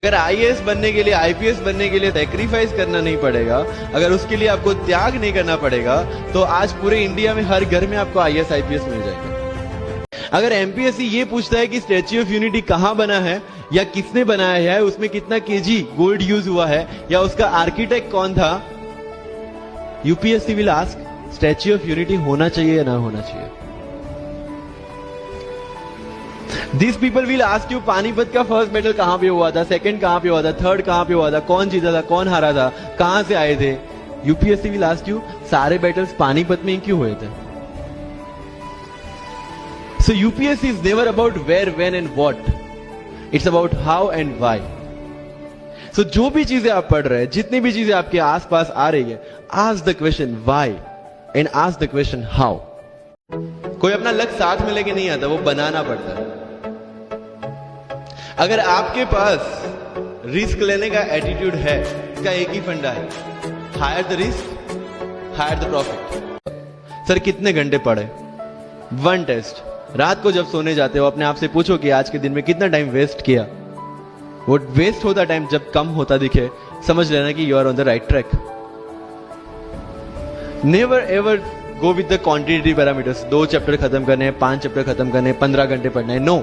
अगर आईएएस बनने के लिए, आईपीएस बनने के लिए सैक्रिफाइस करना नहीं पड़ेगा, अगर उसके लिए आपको त्याग नहीं करना पड़ेगा, तो आज पूरे इंडिया में हर घर में आपको आईएएस आईपीएस मिल जाएगा। अगर एमपीएससी ये पूछता है कि स्टैच्यू ऑफ यूनिटी कहां बना है या किसने बनाया है, उसमें कितना केजी गोल्ड यूज हुआ है या उसका आर्किटेक्ट कौन था, UPSC will ask statue of unity होना चाहिए या ना होना चाहिए। These people will ask you Panipat का फर्स्ट मेडल कहां पे हुआ था, सेकंड कहां पे हुआ था, थर्ड कहां पे हुआ था, कौन जीता था, कौन हारा था, कहां से आए थे। यूपीएससी विल आस्क यू सारे बैटल्स पानीपत में क्यों हुए थे। So UPSC is never about where, when and what. It's about how and why. So जो भी चीजें आप पढ़ रहे हैं, जितनी भी चीजें आपके आसपास आ रही है, ask the question why and ask the question how. कोई अपना लक्ष्य साथ में लेके नहीं आता, वो बनाना पड़ता है। अगर आपके पास रिस्क लेने का एटीट्यूड है, इसका एक ही फंडा है, higher the risk, higher the profit. Sir कितने घंटे पढ़े? One test. रात को जब सोने जाते हो अपने आप से पूछो कि आज के दिन में कितना टाइम वेस्ट किया। वो वेस्ट होता टाइम जब कम होता दिखे, समझ लेना कि you are on the right track. Never ever go with the quantity parameters. 2 chapter खत्म करने हैं, 5 चैप्टर खत्म करने हैं, 15 घंटे पढ़ना है। No,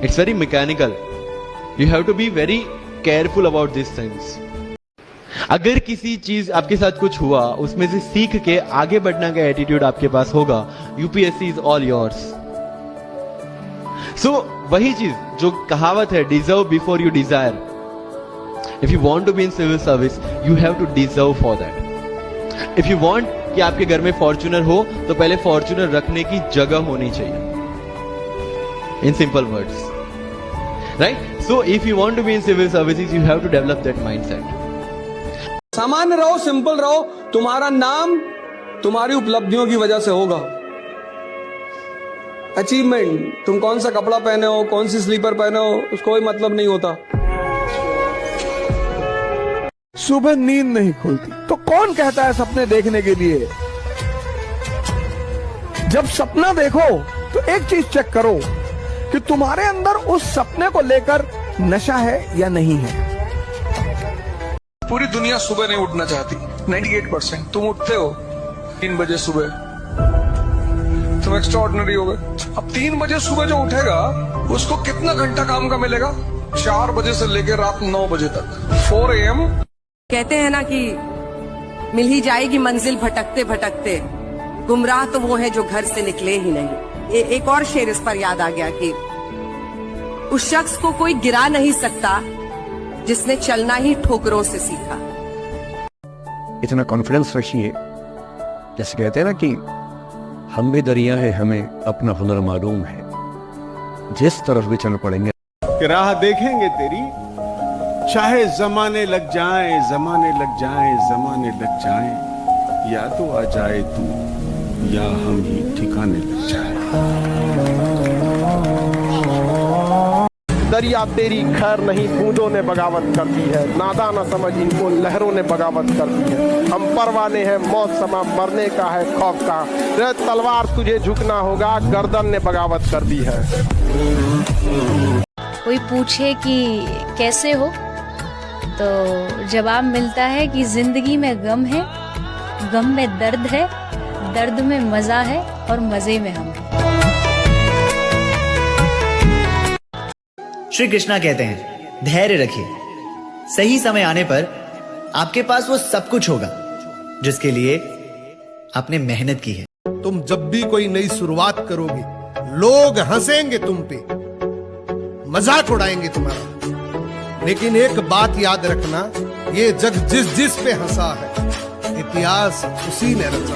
it's very mechanical. You have to be very careful about this things. अगर किसी चीज आपके साथ कुछ हुआ, उसमें से सीख के आगे बढ़ने का एटीट्यूड आपके पास होगा, UPSC is all yours. So वही चीज जो कहावत है, deserve before you desire. If you want to be in civil service, you have to deserve for that. If you want कि आपके घर में फॉर्च्यूनर हो, तो पहले फॉर्च्यूनर रखने की जगह होनी चाहिए। In simple words, right? So if you want to be in civil services, you have to develop that mindset. सामान्य रहो, सिंपल रहो। तुम्हारा नाम तुम्हारी उपलब्धियों की वजह से होगा। अचीवमेंट, तुम कौन सा कपड़ा पहने हो, कौन सी स्लीपर पहने हो, उसको कोई मतलब नहीं होता। सुबह नींद नहीं खुलती तो कौन कहता है सपने देखने के लिए। जब सपना देखो तो एक चीज चेक करो कि तुम्हारे अंदर उस सपने को लेकर नशा है या नहीं है। पूरी दुनिया सुबह नहीं उठना चाहती, 98%। तुम उठते हो 3 बजे सुबह, तुम एक्स्ट्राऑर्डिनरी हो गए। अब 3 बजे सुबह जो उठेगा, उसको कितना घंटा काम का मिलेगा? 4 बजे से लेकर रात 9 बजे तक, 4 AM। कहते हैं ना कि मिल ही जाएगी मंजिल भटकते भटकते, गुमराह तो वो है जो घर से निकले ही नहीं। एक और शेर इस पर याद आ गया कि उस शख्स को कोई गिरा नहीं सकता जिसने चलना ही ठोकरों से सीखा। इतना कॉन्फिडेंस रखिए, जैसे कहते हैं ना कि हम भी दरिया है, हमें अपना हुनर मालूम है, जिस तरफ भी चल पड़ेंगे। राह देखेंगे तेरी, चाहे जमाने लग जाएं, जमाने लग जाएं, जमाने लग जाएं, या तो आ जाए तू या हम ही ठिकाने लग जाए। दरिया तेरी खैर नहीं, बूंदों ने बगावत कर दी है, नादा न समझ इनको लहरों ने बगावत कर दी है। हम परवाने हैं, मौत समा मरने का है खौफ का, रे तलवार तुझे झुकना होगा, गर्दन ने बगावत कर दी है। कोई पूछे कि कैसे हो, तो जवाब मिलता है कि जिंदगी में गम है, गम में दर्द है, दर्द में मजा है और मजे में हम। श्री कृष्णा कहते हैं, धैर्य रखिए, सही समय आने पर आपके पास वो सब कुछ होगा जिसके लिए आपने मेहनत की है। तुम जब भी कोई नई शुरुआत करोगे, लोग हंसेंगे तुम पे, मजाक उड़ाएंगे तुम्हारा, लेकिन एक बात याद रखना, ये जग जिस जिस पे हंसा है, इतिहास उसी ने रचा।